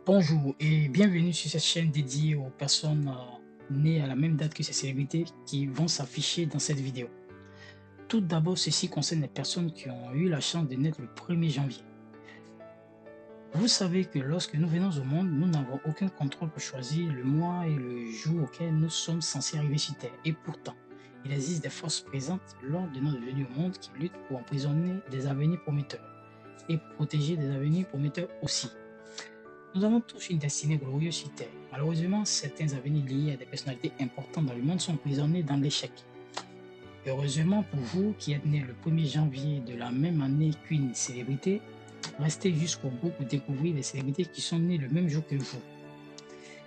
Bonjour et bienvenue sur cette chaîne dédiée aux personnes nées à la même date que ces célébrités qui vont s'afficher dans cette vidéo. Tout d'abord, ceci concerne les personnes qui ont eu la chance de naître le 1er janvier. Vous savez que lorsque nous venons au monde, nous n'avons aucun contrôle pour choisir le mois et le jour auquel nous sommes censés arriver sur Terre. Et pourtant, il existe des forces présentes lors de notre venue au monde qui luttent pour emprisonner des avenirs prometteurs et protéger des avenirs prometteurs aussi. Nous avons tous une destinée glorieuse sur Terre. Malheureusement, certains avenirs liés à des personnalités importantes dans le monde sont emprisonnés dans l'échec. Heureusement pour vous qui êtes né le 1er janvier de la même année qu'une célébrité, restez jusqu'au bout pour découvrir les célébrités qui sont nées le même jour que vous.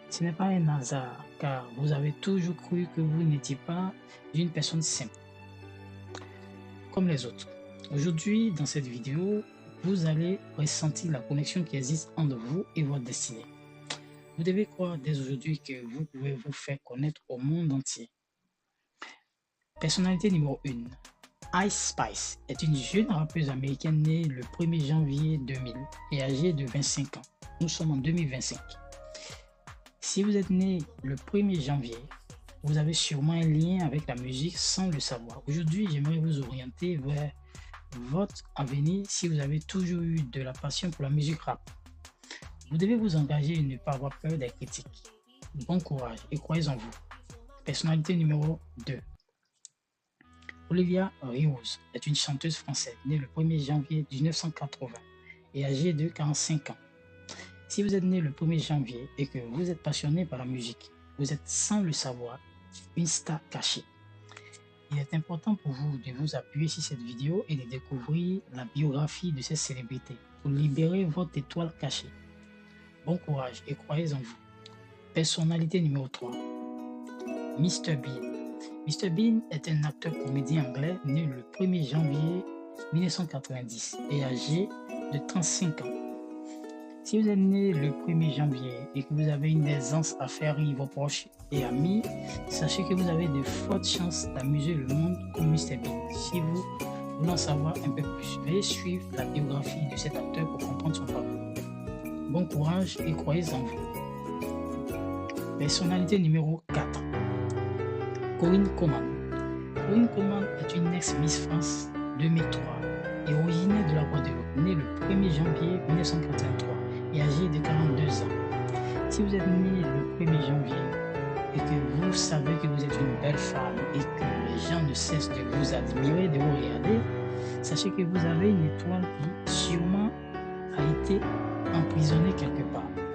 Ce n'est pas un hasard, car vous avez toujours cru que vous n'étiez pas une personne simple, comme les autres. Aujourd'hui, dans cette vidéo, vous allez ressentir la connexion qui existe entre vous et votre destinée. Vous devez croire dès aujourd'hui que vous pouvez vous faire connaître au monde entier. Personnalité numéro 1. Ice Spice est une jeune rappeuse américaine née le 1er janvier 2000 et âgée de 25 ans. Nous sommes en 2025. Si vous êtes né le 1er janvier, vous avez sûrement un lien avec la musique sans le savoir. Aujourd'hui, j'aimerais vous orienter vers votre avenir si vous avez toujours eu de la passion pour la musique rap. Vous devez vous engager et ne pas avoir peur des critiques. Bon courage et croyez en vous. Personnalité numéro 2. Olivia Rios est une chanteuse française née le 1er janvier 1980 et âgée de 45 ans. Si vous êtes né le 1er janvier et que vous êtes passionné par la musique, vous êtes sans le savoir une star cachée. Il est important pour vous de vous appuyer sur cette vidéo et de découvrir la biographie de cette célébrité pour libérer votre étoile cachée. Bon courage et croyez en vous. Personnalité numéro 3. Mr Bean. Mr Bean est un acteur comédien anglais né le 1er janvier 1990 et âgé de 35 ans. Si vous êtes né le 1er janvier et que vous avez une aisance à faire rire vos proches et amis, sachez que vous avez de fortes chances d'amuser le monde comme Mr Bean. Si vous voulez en savoir un peu plus, veuillez suivre la biographie de cet acteur pour comprendre son parcours. Bon courage et croyez en vous. Personnalité numéro 4. Corinne Coman. Corinne Coman est une ex-Miss France 2003 et originaire de la Guadeloupe, née le 1er janvier 1983 et âgée de 42 ans. Si vous êtes né le 1er janvier et que vous savez que vous êtes une belle femme et que les gens ne cessent de vous admirer, de vous regarder, sachez que vous avez une étoile qui sûrement a été emprisonnée quelque part.